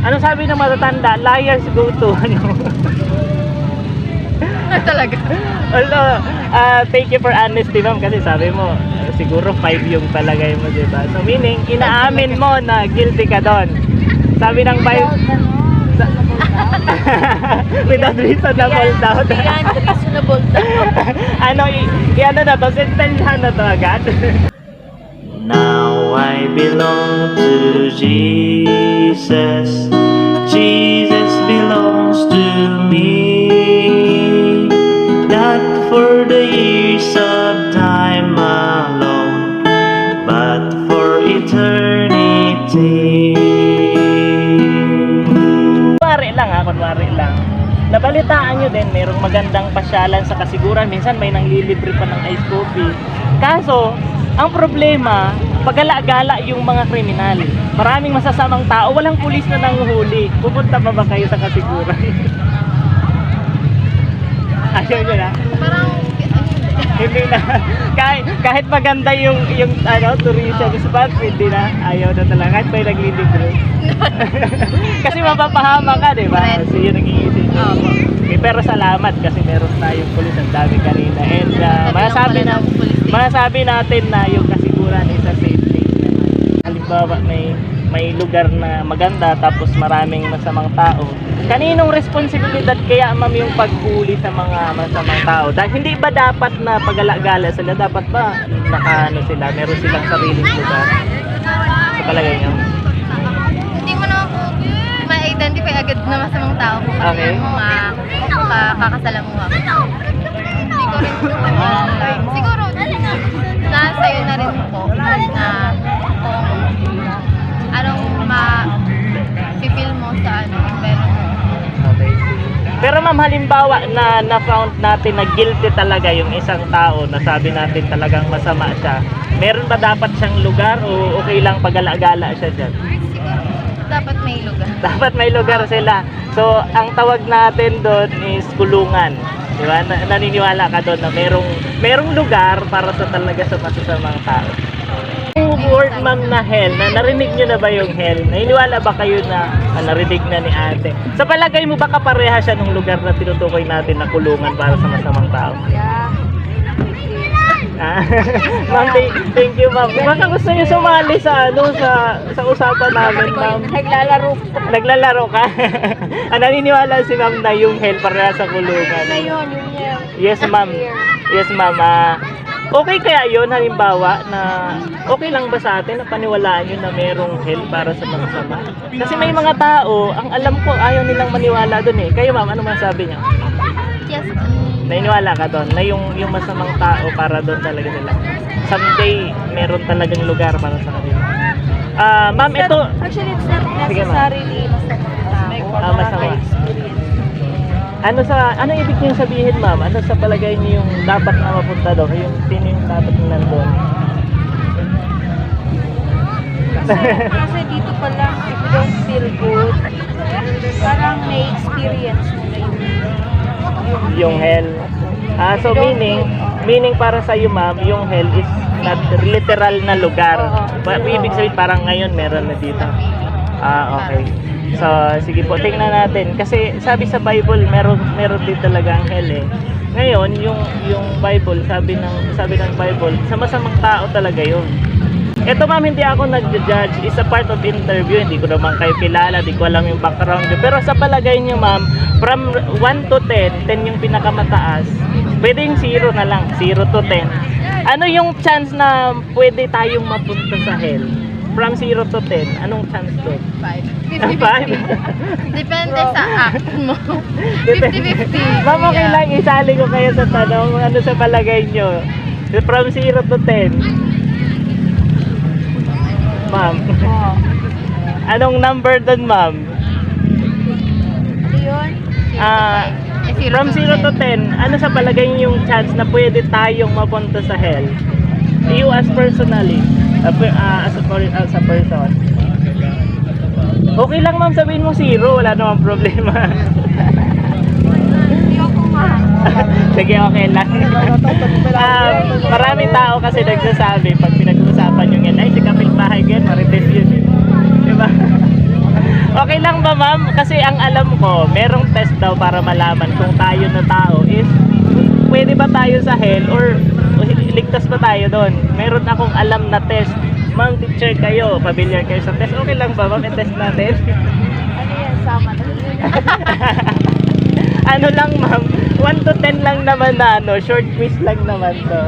Ano sabi ng matatanda? Liars go to ano? Talaga. Although, thank you for honesty ma'am kasi sabi mo siguro 5 yung palagay mo, diba? So meaning, inaamin mo na guilty ka doon. Sabi ng Bible, without reasonable doubt. Beyond reasonable doubt. Ano, ano na to? Sentensahan na to agad. Now I belong to Jesus. Jesus belongs to me. Not for the years of time alone, but for eternity. Kunwari lang. Nabalitaan nyo din, merong magandang pasyalan sa kasiguran. Minsan may nanglilibre pa ng ice coffee. Kaso, ang problema, pagala-gala yung mga kriminal. Maraming masasamang tao, walang pulis na nanguhuli. Pupunta pa ba kayo sa kasiguran? Ayaw nyo na? Parang, Hindi na. Kahit maganda yung ano, tourism spot, hindi na. Ayaw na talaga. Kahit may naglilibre. Kasi mapapahama ka, di ba? Kasi yun ang iisip. Okay, pero salamat kasi meron tayong pulis. Ang dami kanina. And masasabi natin na yung kasiguran is a safe place naman. Halimbawa, may lugar na maganda tapos maraming masamang tao. Kaninong responsibilidad kaya ma'am yung paghuli sa mga masamang tao? Dahil hindi ba dapat na pagala-gala sila? Dapat ba sila? Meron silang sariling lugar? Sa palagay niyo? hindi mo naman po ma-identify agad na masamang tao po. Okay. Kakasalamuha. Hindi ko rin po siguro, nasa iyo na rin po na kung anong ma-feel mo sa environment. Okay. Pero ma'am, halimbawa na-found natin na guilty talaga yung isang tao, na sabi natin talagang masama siya, meron ba dapat siyang lugar o okay lang pagala-gala siya dyan? Dapat may lugar. Dapat may lugar sila. So, ang tawag natin doon is kulungan. Di ba? Naniniwala ka doon na merong lugar para sa talaga sa masasamang tao. Yung word ma'am na hell, narinig nyo na ba yung hell? Naniniwala ba kayo na narinig na ni ate? Sa palagay mo ba kapareha siya ng lugar na tinutukoy natin na kulungan para sa masamang tao? Yeah. Ma'am, thank you ma'am. Baka gusto niyo sumali sa usapan namin ma'am. Naglalaro ka? Naniniwala si ma'am na yung hell para sa kulungan. Ngayon, yung Yes ma'am. Yes ma'am. Okay kaya yun, halimbawa na okay lang ba sa atin na paniwalaan yun na merong hell para sa mga sama? Kasi may mga tao, ang alam ko ayaw nilang maniwala dun eh. Kayo ma'am, ano masabi niyo? yes. Naniniwala ka doon na yung masamang tao para doon talaga nila. Someday, meron talagang lugar para sa kanila. Ma'am, ito... Actually, it's not necessarily masamang tao. Masama. Ano ibig niyong sabihin, ma'am? Ano sa palagay niyo yung dapat na mapunta doon? Yung sino yung dapat na nandun? Kasi dito pa lang, if you don't feel good, parang may experience mo na Yung hell. So meaning para sa iyo, ma'am, yung hell is not literal na lugar. Ibig sabihin parang ngayon meron na dito. Okay. So, sige po, tingnan natin. Kasi sabi sa Bible, meron din talaga ang hell eh. Ngayon, yung Bible, sabi ng Bible, sa masamang tao talaga yun. Ito ma'am, hindi ako nag-judge. It's a part of interview. Hindi ko naman kayo kilala, hindi ko alam yung background. Pero sa palagay niyo ma'am, from 1 to 10, 10 yung pinakamataas. Pwede yung 0 na lang, 0 to 10. Ano yung chance na pwede tayong mapunta sa hell? From 0 to 10, anong chance doon? 5. 50-50. Depende sa act mo. 50-50. Ma'am, okay lang, isali ko kayo sa tanong. Ano sa palagay nyo? From 0 to 10. Ma'am. Anong number doon, ma'am? Ano yun? From 0 to 10, ano sa palagay nyo yung chance na pwede tayong mapunta sa hell? You as personally, as a person. Okay lang ma'am, sabihin mo 0, wala namang problema. Hindi ako Sige, okay lang. Maraming tao kasi nagsasabi pag pinag-uusapan yung yan, ay si kapitbahay yan, marites yun eh. Diba? Okay lang ba, ma'am? Kasi ang alam ko, merong test daw para malaman kung tayo na tao is pwede ba tayo sa hell or ligtas ba tayo doon. Meron akong alam na test. Ma'am, teacher kayo, familiar kayo sa test. Okay lang ba, ma'am? I-test natin. Ano yan? Sama na. Ano lang, ma'am? 1 to 10 lang naman na ano, short quiz lang naman to.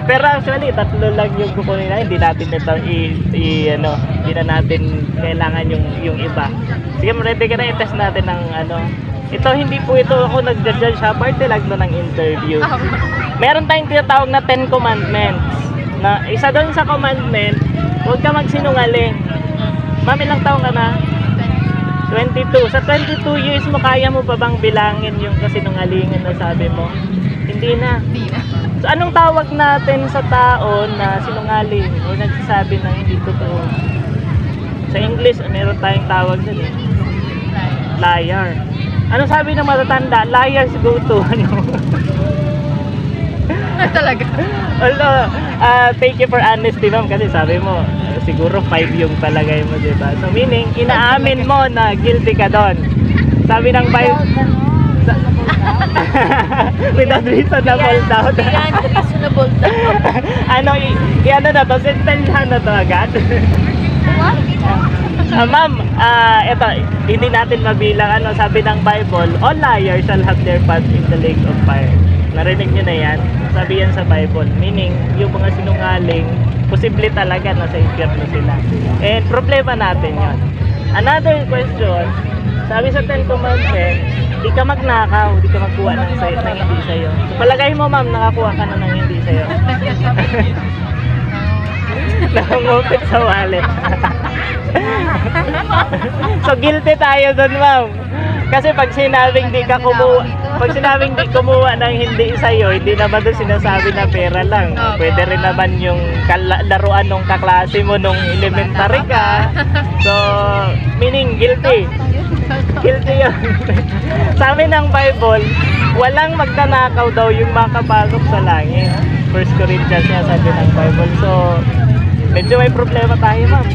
Pero actually, 3 lang yung kukunin na. Hindi natin ito hindi na natin kailangan yung iba. Sige, ready ka na i-test natin ng ano. Ito, hindi po ito ako nag-judge ha. Parte lang to ng interview. Meron tayong tinatawag na 10 commandments. Na isa doon sa commandment, huwag ka magsinungaling. Ma'am, ilang taong ka na? 22. Sa 22 years mo, kaya mo pa bang bilangin yung kasinungalingan na sabi mo? Hindi na. So, anong tawag natin sa tao na sinungaling o nagsasabi ng hindi totoo? Sa English, meron tayong tawag doon eh. Liar. Ano sabi ng matatanda? Liars go to ano? Talaga. Although, thank you for honesty, ma'am, kasi sabi mo, siguro 5 yung palagay mo, diba? So, meaning, inaamin mo na guilty ka doon. Sabi ng Bible, without reasonable doubt. Beyond reasonable doubt. Ano, ano na to, sentensyahan na to agad. What? Ma'am, eto, hindi natin mabilang, ano, sabi ng Bible, all liars shall have their part in the lake of fire. Narinig nyo na yan? Sabi yan sa Bible. Meaning, yung mga sinungaling, posible talaga na sa impyerno sila. And problema natin yon. Another question, sabi sa 10 Commandments, di ka magnakaw, di ka magkuha ng hindi sa'yo. So, palagay mo, ma'am, nakakuha ka na ng hindi sa'yo. Nakangupit sa wallet. So, guilty tayo doon, ma'am. Kasi pag sinabing di ka kumuha, pag sinabing di kumuha ng hindi sa'yo, hindi naman doon sinasabi na pera lang. Pwede rin naman yung laruan nung kaklase mo nung elementary ka. So, meaning guilty. Guilty yun. Sabi ng Bible, walang magnanakaw daw yung makapasok sa langit. 1 Corinthians nga sabi ng Bible. So, medyo may problema tayo, ma'am.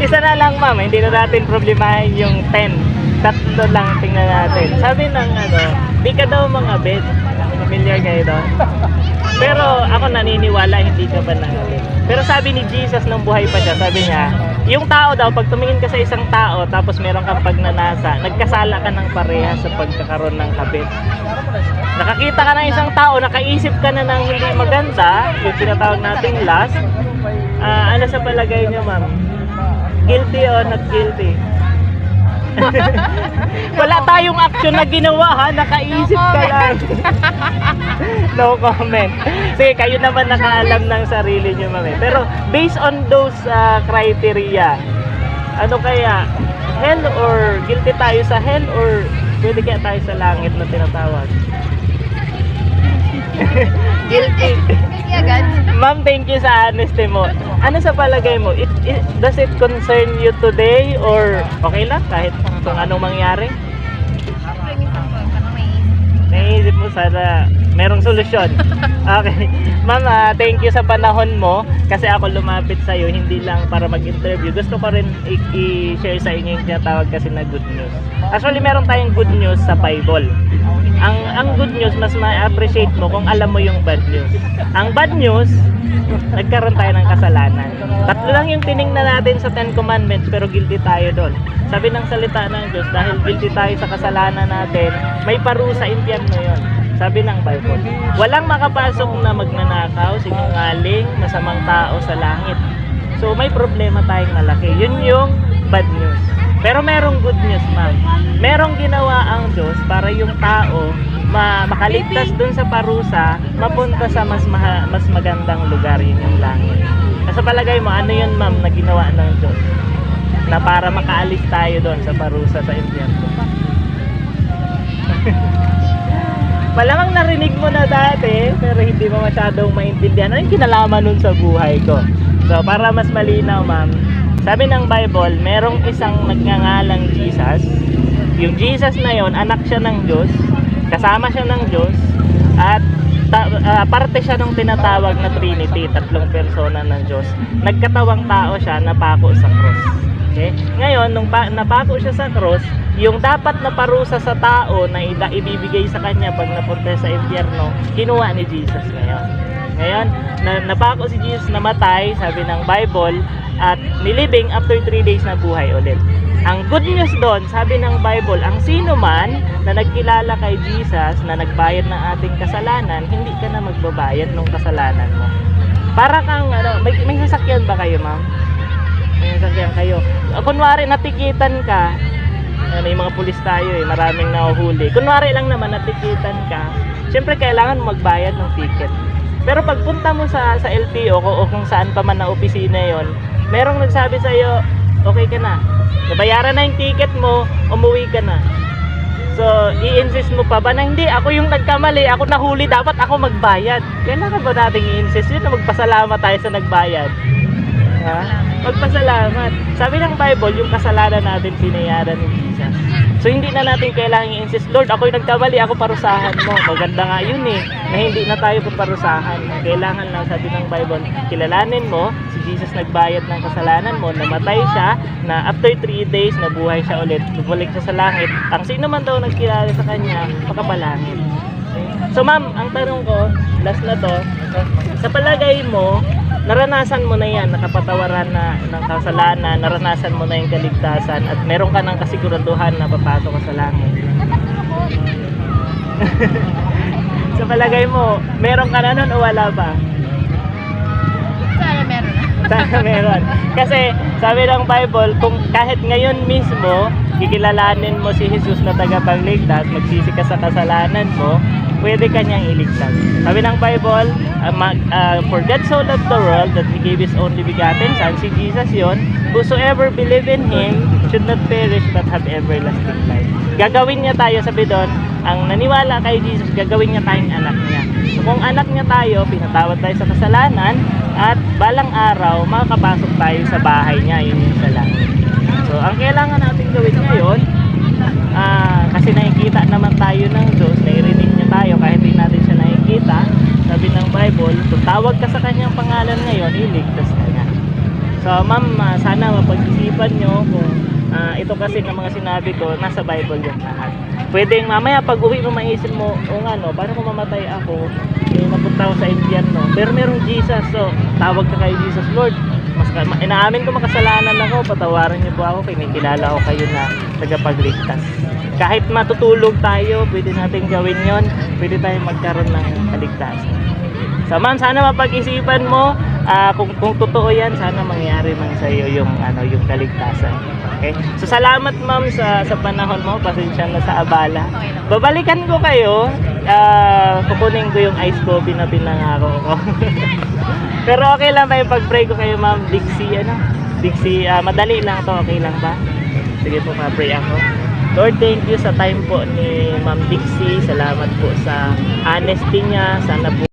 Isa na lang, ma'am, hindi na natin problemahin yung 10. Tatlo lang tingnan natin. Sabi ng di ka daw mga bed. Familiar kayo doon? Pero ako naniniwala hindi ka ba nangabed. Pero sabi ni Jesus nung buhay pa siya, sabi niya, yung tao daw, pag tumingin ka sa isang tao tapos meron kang pagnanasa, nagkasala ka ng pareha sa pagkakaroon ng kabit. Nakakita ka ng isang tao, nakaisip ka na ng hindi maganda, yung tinatawag nating lust. Ano sa palagay niyo, ma'am? Guilty o not guilty? Wala tayong action na ginawa, ha? Nakaisip ka lang. No comment. Sige, kayo naman nakaalam ng sarili niyo, ma'am. Pero based on those criteria, ano kaya? Hell or guilty tayo sa hell or pwede kaya tayo sa langit na tinatawag? Guilty. Guilty agad. Ma'am, thank you sa honesty mo. Ano sa palagay mo? Does it concern you today or okay lang kahit kung anong mangyari? Siyempre, minsan po, parang may Naisip mo sana merong solusyon. Okay. Ma'am, thank you sa panahon mo kasi ako lumapit sa iyo hindi lang para mag-interview. Gusto ko rin i-share sa inyo yung tinatawag kasi na good news. Actually, meron tayong good news sa Bible. Ang good news, mas ma-appreciate mo kung alam mo yung bad news. Ang bad news, nagkaroon tayo ng kasalanan. Tatlo lang yung tiningnan natin sa 10 Commandments pero guilty tayo doon. Sabi ng salita ng Diyos, dahil guilty tayo sa kasalanan natin, may parusa, impyerno yun. Sabi ng Bible, walang makapasok na magnanakaw, sinungaling, masamang tao sa langit. So may problema tayong malaki. Yun yung bad news. Pero merong good news, ma'am. Merong ginawa ang Diyos para yung tao makaligtas dun sa parusa, mapunta sa mas magandang lugar, yun yung langit. Sa palagay mo, ano yun, ma'am, na ginawa ng Diyos? Na para makaalis tayo dun sa parusa sa impyerno. Malamang narinig mo na dati, pero hindi mo masyadong maintindihan. Ano yung kinalaman nun sa buhay ko? So, para mas malinaw, ma'am, sabi ng Bible, merong isang nagngangalang Jesus. Yung Jesus na yon, anak siya ng Diyos, kasama siya ng Diyos, at parte siya ng tinatawag na Trinity, tatlong persona ng Diyos. Nagkatawang tao siya, napako sa cross. Okay? Ngayon, nung napako siya sa cross, yung dapat na parusa sa tao na ibibigay sa kanya pag napunta sa impyerno, kinuha ni Jesus ngayon. Ngayon, napako si Jesus, namatay, sabi ng Bible, at nilibing after 3 days na buhay ulit. Ang good news doon, sabi ng Bible, ang sino man na nagkilala kay Jesus na nagbayad ng ating kasalanan, hindi ka na magbabayad ng kasalanan mo. Para kang, may sasakyan ba kayo, ma'am? May sasakyan kayo. Kunwari, natikitan ka, may mga pulis tayo maraming nahuhuli. Kunwari lang naman, natikitan ka, syempre kailangan magbayad ng ticket. Pero pagpunta mo sa LTO o kung saan pa man na opisina yon, merong nagsabi sa iyo, okay ka na. Nabayaran na yung ticket mo, umuwi ka na. So, i-insist mo pa ba na hindi, ako yung nagkamali, ako nahuli, dapat ako magbayad. Kailangan ba natin i-insist yun na magpasalamat tayo sa nagbayad? Ha? Magpasalamat. Sabi ng Bible, yung kasalanan natin pinayaran ni Jesus. So hindi na natin kailangan i-insist, Lord, ako yung nagkamali, ako parusahan mo. Maganda nga yun na hindi na tayo paparusahan. Kailangan lang, sabi ng Bible, kilalanin mo, si Jesus nagbayad ng kasalanan mo, namatay siya, na after 3 days, nabuhay siya ulit, bumalik siya sa langit. Ang sino man daw nagkilala sa kanya, makabalangit. So ma'am, ang tanong ko, last na to, sa palagay mo, naranasan mo na yan, nakapatawaran na ng kasalanan, naranasan mo na yung kaligtasan, at meron ka ng kasiguraduhan na papasok ka sa langit. Sa palagay mo, meron ka na nun o wala ba? Sana meron na. Sana meron. Kasi sabi ng Bible, kung kahit ngayon mismo, kikilalanin mo si Jesus na tagapagligtas, magsisi ka sa kasalanan mo, pwede kanyang iligtas. Sabi ng Bible, for God so loved the world that He gave His only begotten Son, si Jesus yon, whosoever believe in Him should not perish but have everlasting life. Gagawin niya tayo, sabi doon, ang naniwala kay Jesus, gagawin niya tayong anak niya. So kung anak niya tayo, pinatawad tayo sa kasalanan, at balang araw, makakapasok tayo sa bahay niya, yun yung sa langit. So ang kailangan natin gawin ngayon, kasi nakikita naman tayo ng Diyos, nairinig niya tayo kahit hindi natin siya nakikita. Sabi ng Bible, kung tawag ka sa kanyang pangalan ngayon, iligtas ka niya. So ma'am, sana mapag-isipan nyo kung ito kasi ng mga sinabi ko, nasa Bible yung lahat. Pwedeng mamaya pag uwi mo maisip mo, o nga no, paano kung mamatay ako, mapunta ako sa impyerno, pero merong Jesus, so tawag ka kay Jesus, Lord, inaamin ko makasalanan ako, patawarin niyo po ako, kinikilala ko kayo na tagapagligtas. Kahit matutulog tayo, pwede natin gawin yon, pwede tayong magkaroon ng kaligtasan. So ma'am, sana mapag-isipan mo, kung totoo yan, sana mangyari man sa iyo yung kaligtasan. Okay? So salamat ma'am sa panahon mo, pasensya na sa abala. Babalikan ko kayo, kukunin ko yung ice coffee na pinangako ko. Pero okay lang ba yung pag-pray ko kayo ma'am? Dixie, madali lang to, okay lang ba? Sige po, ma-pray ako. Lord, thank you sa time po ni Ma'am Dixie. Salamat po sa honesty niya. Sana po